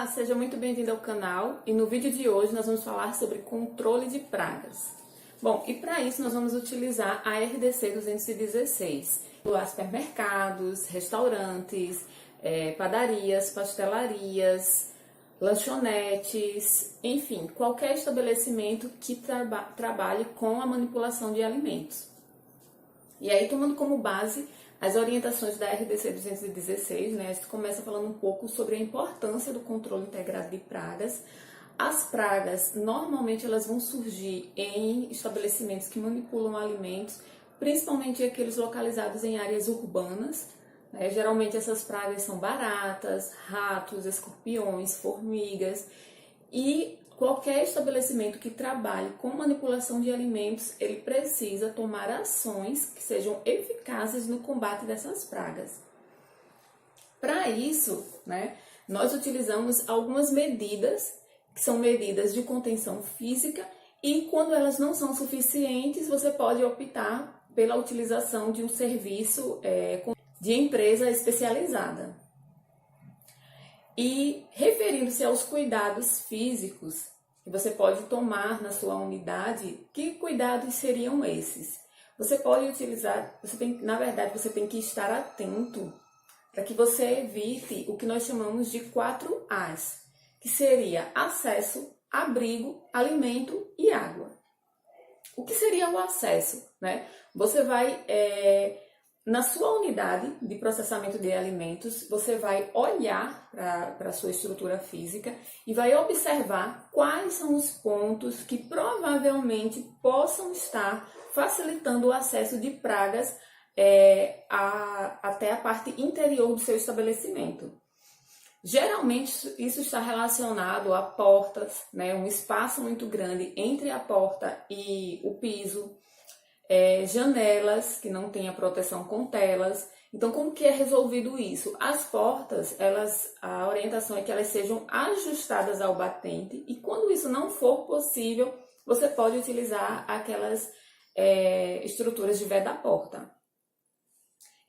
Olá, seja muito bem-vindo ao canal e no vídeo de hoje nós vamos falar sobre controle de pragas. Bom, e para isso nós vamos utilizar a RDC 216, doar supermercados, restaurantes, padarias, pastelarias, lanchonetes, enfim, qualquer estabelecimento que trabalhe com a manipulação de alimentos. E aí, tomando como base as orientações da RDC 216, né, a gente começa falando um pouco sobre a importância do controle integrado de pragas. As pragas, normalmente, elas vão surgir em estabelecimentos que manipulam alimentos, principalmente aqueles localizados em áreas urbanas, né? Geralmente essas pragas são baratas, ratos, escorpiões, formigas, e qualquer estabelecimento que trabalhe com manipulação de alimentos, ele precisa tomar ações que sejam eficazes no combate dessas pragas. Para isso, né, nós utilizamos algumas medidas, que são medidas de contenção física, e quando elas não são suficientes, você pode optar pela utilização de um serviço de empresa especializada. E referindo-se aos cuidados físicos que você pode tomar na sua unidade, que cuidados seriam esses? Você pode utilizar, você tem que estar atento para que você evite o que nós chamamos de 4 As, que seria acesso, abrigo, alimento e água. O que seria o acesso, né? Você vai na sua unidade de processamento de alimentos, você vai olhar para a sua estrutura física e vai observar quais são os pontos que provavelmente possam estar facilitando o acesso de pragas até a parte interior do seu estabelecimento. Geralmente isso está relacionado a portas, né, um espaço muito grande entre a porta e o piso, janelas que não têm a proteção com telas. Então, como que é resolvido isso? As portas, a orientação é que elas sejam ajustadas ao batente, e quando isso não for possível, você pode utilizar aquelas estruturas de veda-porta.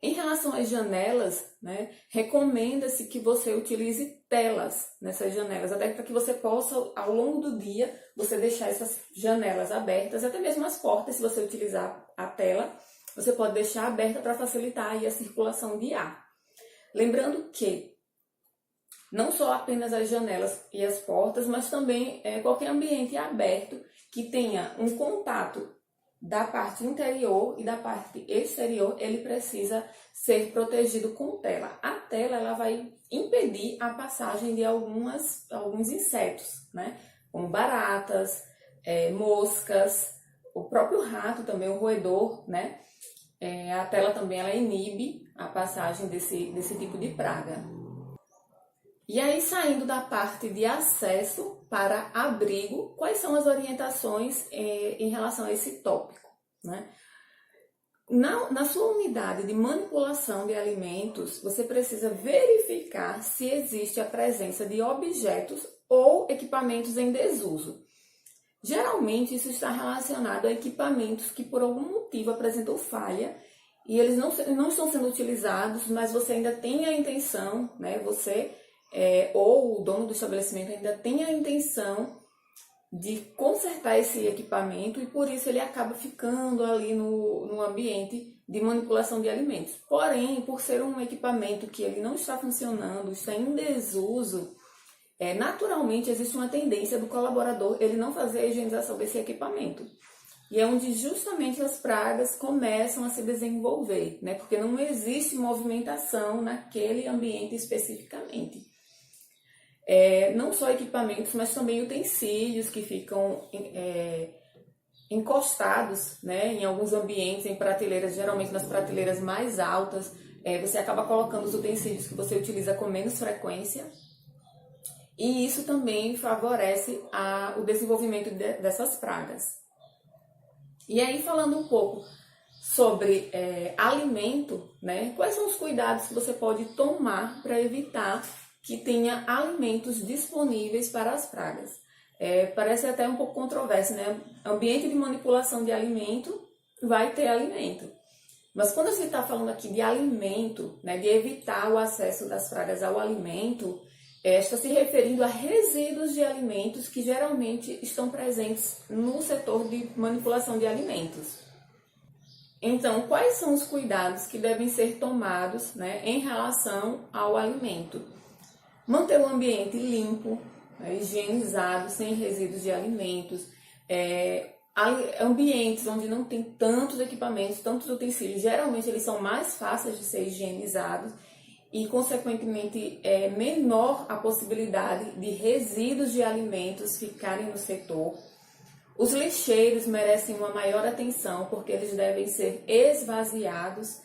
Em relação às janelas, né, recomenda-se que você utilize telas nessas janelas, até para que você possa, ao longo do dia, você deixar essas janelas abertas, até mesmo as portas, se você utilizar a tela, você pode deixar aberta para facilitar aí a circulação de ar. Lembrando que não só apenas as janelas e as portas, mas também qualquer ambiente aberto que tenha um contato da parte interior e da parte exterior, ele precisa ser protegido com tela. A tela, ela vai impedir a passagem de alguns insetos, né? Como baratas, moscas, o próprio rato também, o roedor, né? A tela também, ela inibe a passagem desse tipo de praga. E aí, saindo da parte de acesso para abrigo, quais são as orientações em relação a esse tópico, né? Na sua unidade de manipulação de alimentos, você precisa verificar se existe a presença de objetos ou equipamentos em desuso. Geralmente, isso está relacionado a equipamentos que por algum motivo apresentam falha e eles não estão sendo utilizados, mas você ainda tem a intenção, né? Ou o dono do estabelecimento ainda tem a intenção de consertar esse equipamento, e por isso ele acaba ficando ali no ambiente de manipulação de alimentos. Porém, por ser um equipamento que ele não está funcionando, está em desuso, naturalmente existe uma tendência do colaborador ele não fazer a higienização desse equipamento. E é onde justamente as pragas começam a se desenvolver, né? Porque não existe movimentação naquele ambiente especificamente. Não só equipamentos, mas também utensílios que ficam encostados, né, em alguns ambientes, em prateleiras, geralmente nas prateleiras mais altas. Você acaba colocando os utensílios que você utiliza com menos frequência, e isso também favorece o desenvolvimento dessas pragas. E aí, falando um pouco sobre alimento, né, quais são os cuidados que você pode tomar para evitar que tenha alimentos disponíveis para as pragas? Parece até um pouco controverso, né? Ambiente de manipulação de alimento vai ter alimento. Mas quando a gente está falando aqui de alimento, né, de evitar o acesso das pragas ao alimento, está se referindo a resíduos de alimentos que geralmente estão presentes no setor de manipulação de alimentos. Então, quais são os cuidados que devem ser tomados, né, em relação ao alimento? Manter o ambiente limpo, né, higienizado, sem resíduos de alimentos, ambientes onde não tem tantos equipamentos, tantos utensílios, geralmente eles são mais fáceis de ser higienizados e, consequentemente, é menor a possibilidade de resíduos de alimentos ficarem no setor. Os lixeiros merecem uma maior atenção porque eles devem ser esvaziados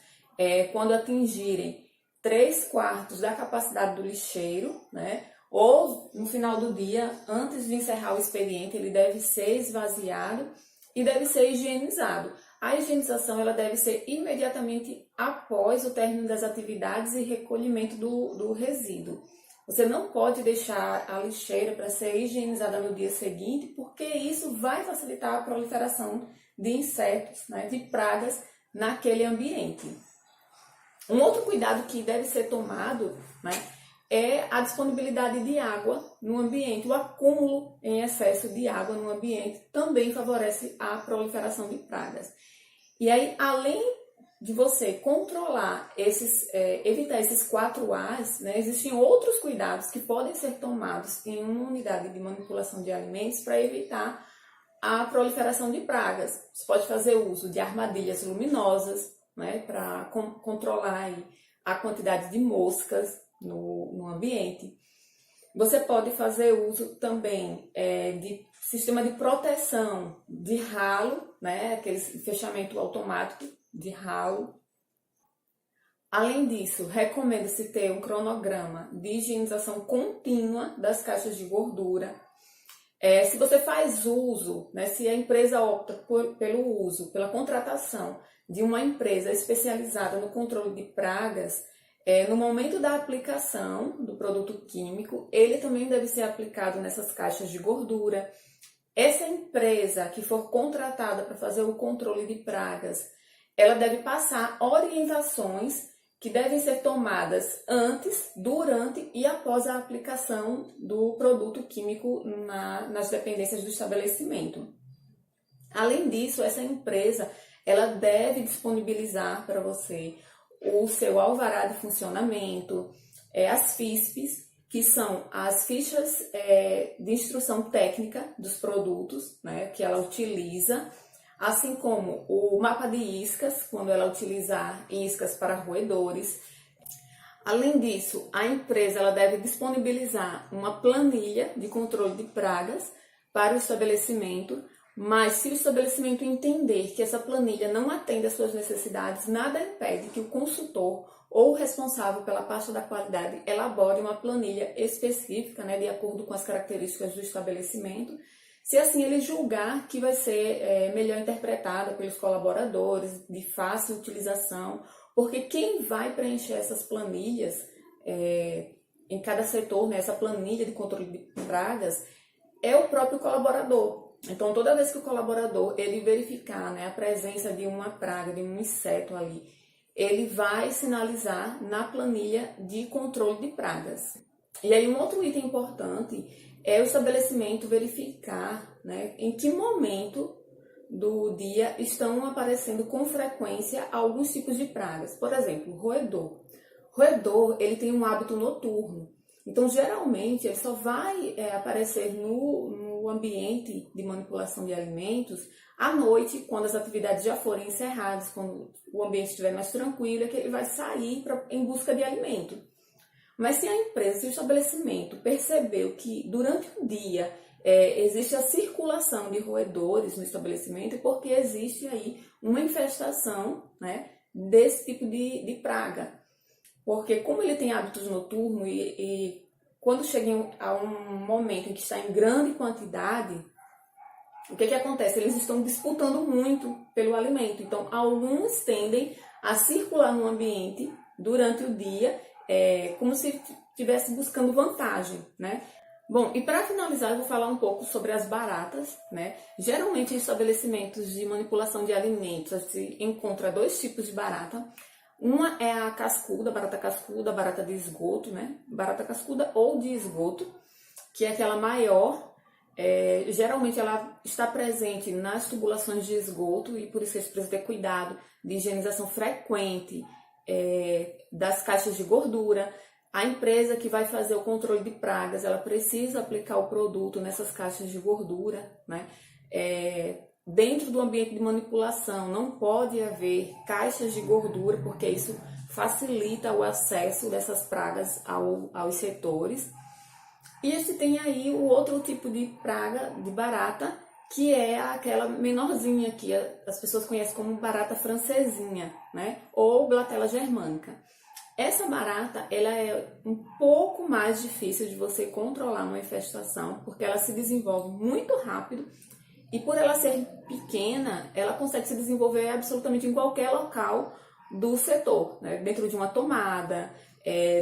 quando atingirem 3/4 da capacidade do lixeiro, né? Ou no final do dia, antes de encerrar o expediente, ele deve ser esvaziado e deve ser higienizado. A higienização ela deve ser imediatamente após o término das atividades e recolhimento do resíduo. Você não pode deixar a lixeira para ser higienizada no dia seguinte, porque isso vai facilitar a proliferação de insetos, né, de pragas naquele ambiente. Um outro cuidado que deve ser tomado, né, é a disponibilidade de água no ambiente. O acúmulo em excesso de água no ambiente também favorece a proliferação de pragas. E aí, além de você controlar evitar esses 4 A's, né, existem outros cuidados que podem ser tomados em uma unidade de manipulação de alimentos para evitar a proliferação de pragas. Você pode fazer uso de armadilhas luminosas, né, para controlar aí a quantidade de moscas no ambiente. Você pode fazer uso também de sistema de proteção de ralo, né, aquele fechamento automático de ralo. Além disso, recomenda-se ter um cronograma de higienização contínua das caixas de gordura. Se você faz uso, né, se a empresa opta pelo uso, pela contratação de uma empresa especializada no controle de pragas, no momento da aplicação do produto químico, ele também deve ser aplicado nessas caixas de gordura. Essa empresa que for contratada para fazer o controle de pragas, ela deve passar orientações que devem ser tomadas antes, durante e após a aplicação do produto químico nas dependências do estabelecimento. Além disso, essa empresa ela deve disponibilizar para você o seu alvará de funcionamento, as FISPs, que são as fichas de instrução técnica dos produtos, né, que ela utiliza, assim como o mapa de iscas, quando ela utilizar iscas para roedores. Além disso, a empresa ela deve disponibilizar uma planilha de controle de pragas para o estabelecimento, mas se o estabelecimento entender que essa planilha não atende às suas necessidades, nada impede que o consultor ou o responsável pela pasta da qualidade elabore uma planilha específica, né, de acordo com as características do estabelecimento, se assim ele julgar que vai ser melhor interpretada pelos colaboradores, de fácil utilização, porque quem vai preencher essas planilhas em cada setor, né, essa planilha de controle de pragas, é o próprio colaborador. Então, toda vez que o colaborador ele verificar, né, a presença de uma praga, de um inseto ali, ele vai sinalizar na planilha de controle de pragas. E aí, um outro item importante é o estabelecimento verificar, né, em que momento do dia estão aparecendo com frequência alguns tipos de pragas. Por exemplo, roedor. Roedor, ele tem um hábito noturno. Então, geralmente, ele só vai aparecer no ambiente de manipulação de alimentos à noite, quando as atividades já forem encerradas, quando o ambiente estiver mais tranquilo, é que ele vai sair em busca de alimento. Mas se a empresa, se o estabelecimento percebeu que durante o dia existe a circulação de roedores no estabelecimento, é porque existe aí uma infestação, né, desse tipo de praga. Porque como ele tem hábitos noturnos e quando chega a um momento em que está em grande quantidade, o que acontece? Eles estão disputando muito pelo alimento. Então, alguns tendem a circular no ambiente durante o dia, como se estivesse buscando vantagem, né? Bom, e para finalizar, eu vou falar um pouco sobre as baratas, né? Geralmente, em estabelecimentos de manipulação de alimentos, se encontra 2 tipos de barata. Uma é a cascuda, barata de esgoto, né? Barata cascuda ou de esgoto, que é aquela maior. Geralmente ela está presente nas tubulações de esgoto e por isso a gente precisa ter cuidado de higienização frequente das caixas de gordura. A empresa que vai fazer o controle de pragas, ela precisa aplicar o produto nessas caixas de gordura, né? Dentro do ambiente de manipulação não pode haver caixas de gordura, porque isso facilita o acesso dessas pragas aos setores. E esse tem aí o outro tipo de praga, de barata, que é aquela menorzinha que as pessoas conhecem como barata francesinha, né? Ou Blatella germanica. Essa barata, ela é um pouco mais difícil de você controlar uma infestação, porque ela se desenvolve muito rápido e por ela ser pequena, ela consegue se desenvolver absolutamente em qualquer local do setor, né? Dentro de uma tomada,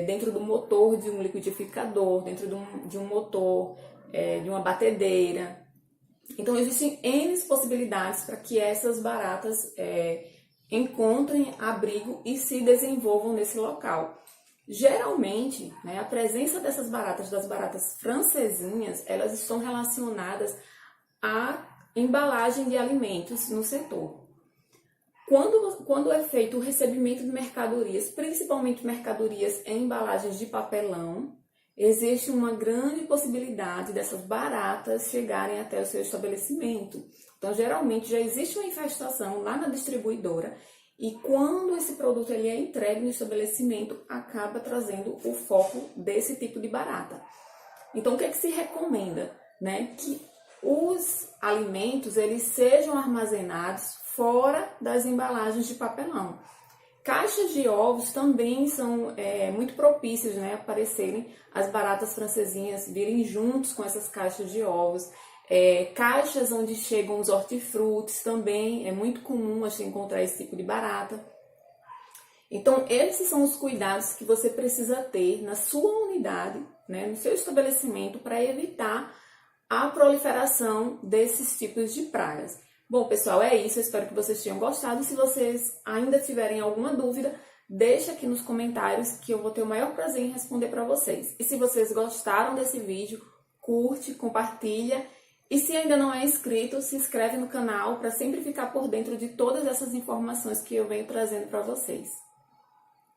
dentro do motor de um liquidificador, dentro de um motor, de uma batedeira. Então, existem N possibilidades para que essas baratas encontrem abrigo e se desenvolvam nesse local. Geralmente, né, a presença dessas baratas, das baratas francesinhas, elas estão relacionadas à embalagem de alimentos no setor. Quando é feito o recebimento de mercadorias, principalmente mercadorias em embalagens de papelão, existe uma grande possibilidade dessas baratas chegarem até o seu estabelecimento. Então, geralmente, já existe uma infestação lá na distribuidora e quando esse produto ele é entregue no estabelecimento, acaba trazendo o foco desse tipo de barata. Então, o que é que se recomenda? Né? Que os alimentos eles sejam armazenados fora das embalagens de papelão. Caixas de ovos também são muito propícios, né, a aparecerem as baratas francesinhas, virem juntos com essas caixas de ovos. Caixas onde chegam os hortifrutis também, é muito comum a gente encontrar esse tipo de barata. Então, esses são os cuidados que você precisa ter na sua unidade, né, no seu estabelecimento, para evitar a proliferação desses tipos de pragas. Bom, pessoal, é isso. Eu espero que vocês tenham gostado. Se vocês ainda tiverem alguma dúvida, deixa aqui nos comentários que eu vou ter o maior prazer em responder para vocês. E se vocês gostaram desse vídeo, curte, compartilha. E se ainda não é inscrito, se inscreve no canal para sempre ficar por dentro de todas essas informações que eu venho trazendo para vocês.